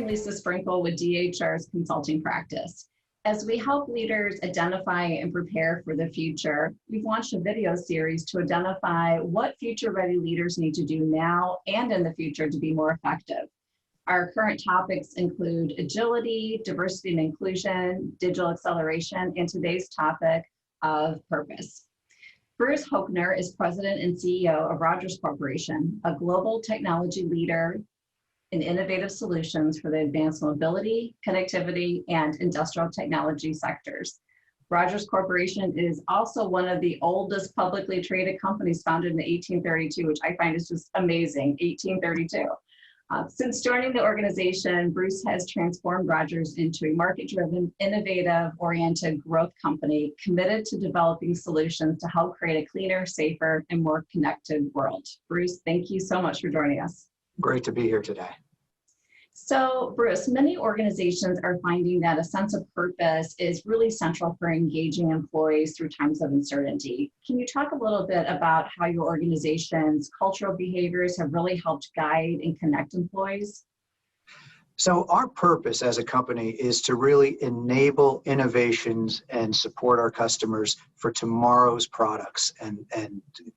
Lisa Sprinkle with DHR's consulting practice. As we help leaders identify and prepare for the future, we've launched a video series to identify what future-ready leaders need to do now and in the future to be more effective. Our current topics include agility, diversity and inclusion, digital acceleration, and today's topic of purpose. Bruce Hoechner is president and CEO of Rogers Corporation, a global technology leader in innovative solutions for the advanced mobility, connectivity, and industrial technology sectors. Rogers Corporation is also one of the oldest publicly traded companies founded in 1832, which I find is just amazing, 1832. Since joining the organization, Bruce has transformed Rogers into a market-driven, innovative-oriented growth company committed to developing solutions to help create a cleaner, safer, and more connected world. Bruce, thank you so much for joining us. Great to be here today. So, Bruce, many organizations are finding that a sense of purpose is really central for engaging employees through times of uncertainty. Can you talk a little bit about how your organization's cultural behaviors have really helped guide and connect employees? So our purpose as a company is to really enable innovations and support our customers for tomorrow's products and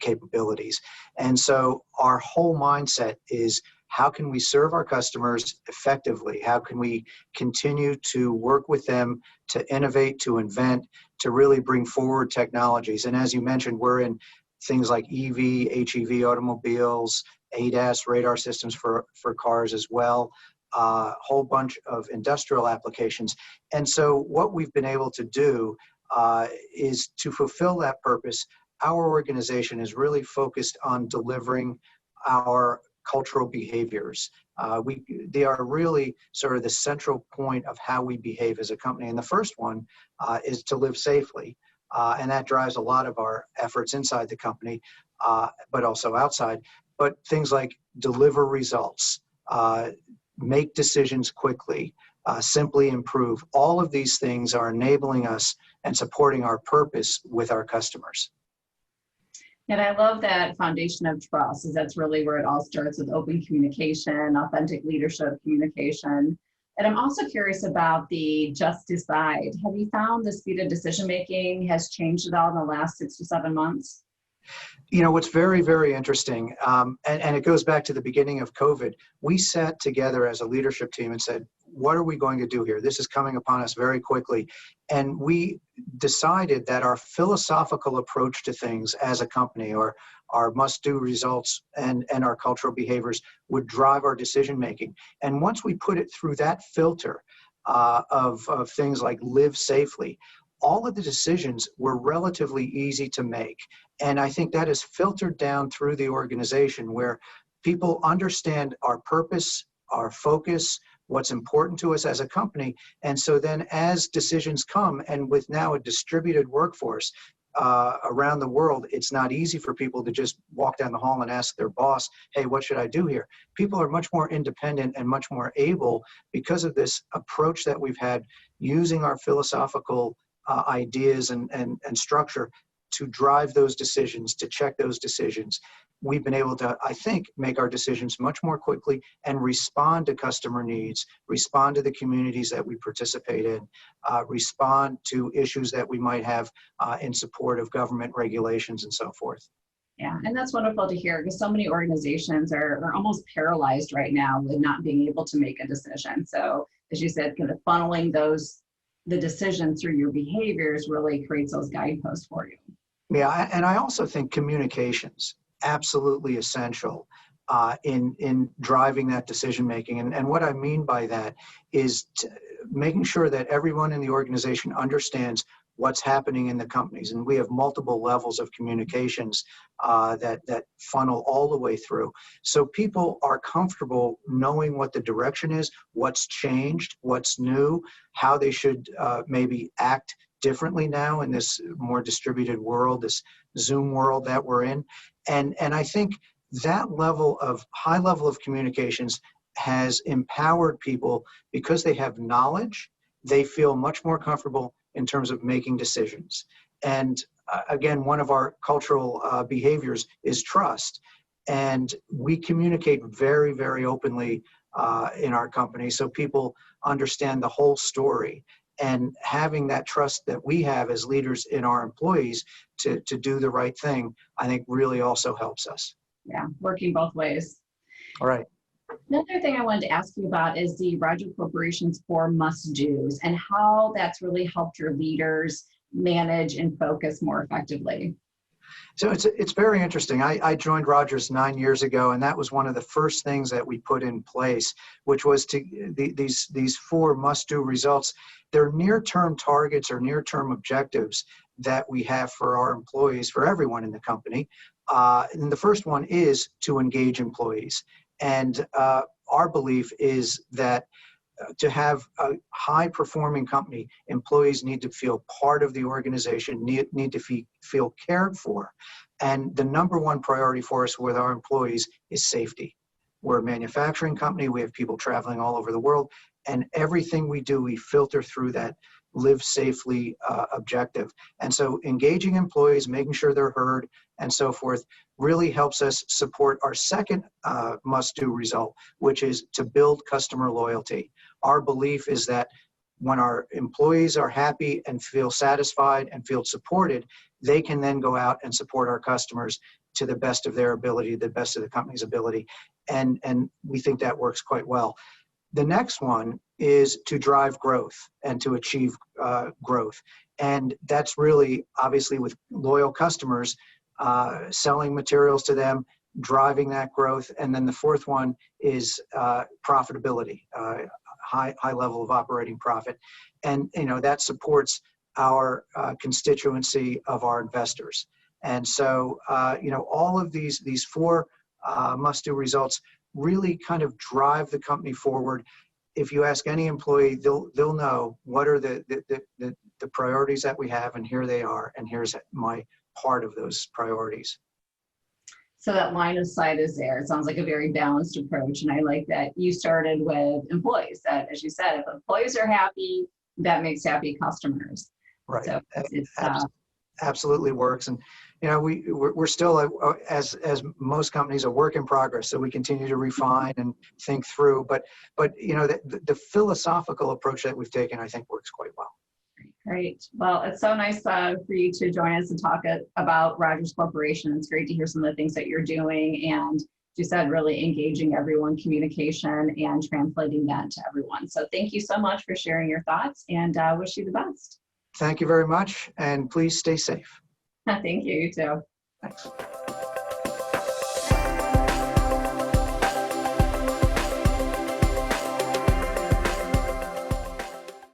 capabilities. And so our whole mindset is, how can we serve our customers effectively? How can we continue to work with them to innovate, to invent, to really bring forward technologies? And as you mentioned, we're in things like EV, HEV automobiles, ADAS, radar systems for cars as well, a whole bunch of industrial applications. And so what we've been able to do is to fulfill that purpose. Our organization is really focused on delivering our cultural behaviors. They are really sort of the central point of how we behave as a company. And the first one is to live safely. And that drives a lot of our efforts inside the company, but also outside. But things like deliver results, make decisions quickly, simply improve. All of these things are enabling us and supporting our purpose with our customers. And I love that foundation of trust, is that's really where it all starts, with open communication, authentic leadership communication. And I'm also curious about the just decide. Have you found the speed of decision-making has changed at all in the last 6 to 7 months? You know, what's very, very interesting, and it goes back to the beginning of COVID, we sat together as a leadership team and said, what are we going to do here? This is coming upon us very quickly. And we decided that our philosophical approach to things as a company, or our must-do results and our cultural behaviors, would drive our decision-making. And once we put it through that filter of things like live safely, all of the decisions were relatively easy to make. And I think that is filtered down through the organization, where people understand our purpose, our focus, what's important to us as a company. And so then as decisions come, and with now a distributed workforce around the world, it's not easy for people to just walk down the hall and ask their boss, hey, what should I do here? People are much more independent and much more able, because of this approach that we've had, using our philosophical ideas and structure to drive those decisions, to check those decisions. We've been able to, I think, make our decisions much more quickly and respond to customer needs, respond to the communities that we participate in, respond to issues that we might have in support of government regulations and so forth. Yeah, and that's wonderful to hear, because so many organizations are almost paralyzed right now with not being able to make a decision. So as you said, kind of funneling the decision through your behaviors really creates those guideposts for you. Yeah, and I also think communications, absolutely essential in driving that decision making. And what I mean by that is making sure that everyone in the organization understands what's happening in the companies. And we have multiple levels of communications that funnel all the way through. So people are comfortable knowing what the direction is, what's changed, what's new, how they should maybe act differently now in this more distributed world, this Zoom world that we're in. And I think that high level of communications has empowered people, because they have knowledge. They feel much more comfortable in terms of making decisions. And again, one of our cultural behaviors is trust. And we communicate very, very openly in our company, so people understand the whole story. And having that trust that we have as leaders in our employees to do the right thing, I think really also helps us. Yeah, working both ways. All right. Another thing I wanted to ask you about is the Rogers Corporation's 4 must-dos and how that's really helped your leaders manage and focus more effectively. So it's very interesting. I joined Rogers 9 years ago, and that was one of the first things that we put in place, which was these 4 must-do results. They're near-term targets or near-term objectives that we have for our employees, for everyone in the company. And the first one is to engage employees. And our belief is that to have a high-performing company, employees need to feel part of the organization, need to feel cared for. And the number one priority for us with our employees is safety. We're a manufacturing company. We have people traveling all over the world. And everything we do, we filter through that live safely objective. And so engaging employees, making sure they're heard, and so forth, really helps us support our second must-do result, which is to build customer loyalty. Our belief is that when our employees are happy and feel satisfied and feel supported, they can then go out and support our customers to the best of their ability, the best of the company's ability. And we think that works quite well. The next one is to drive growth and to achieve growth. And that's really, obviously, with loyal customers, selling materials to them, driving that growth. And then the fourth one is profitability, high level of operating profit. And, that supports our constituency of our investors. And so, all of these 4 must-do results really kind of drive the company forward. If you ask any employee, they'll know what are the priorities that we have, and here they are, and here's my part of those priorities. So that line of sight is there. It sounds like a very balanced approach. And I like that you started with employees. That, as you said, if employees are happy, that makes happy customers. Right. So it's absolutely works. And we're still, as most companies, a work in progress. So we continue to refine and think through. But the philosophical approach that we've taken, I think, works quite well. Great. Well, it's so nice for you to join us and talk about Rogers Corporation. It's great to hear some of the things that you're doing, and you said really engaging everyone, communication, and translating that to everyone. So thank you so much for sharing your thoughts, and wish you the best. Thank you very much, and please stay safe. Thank you. You too. Thanks.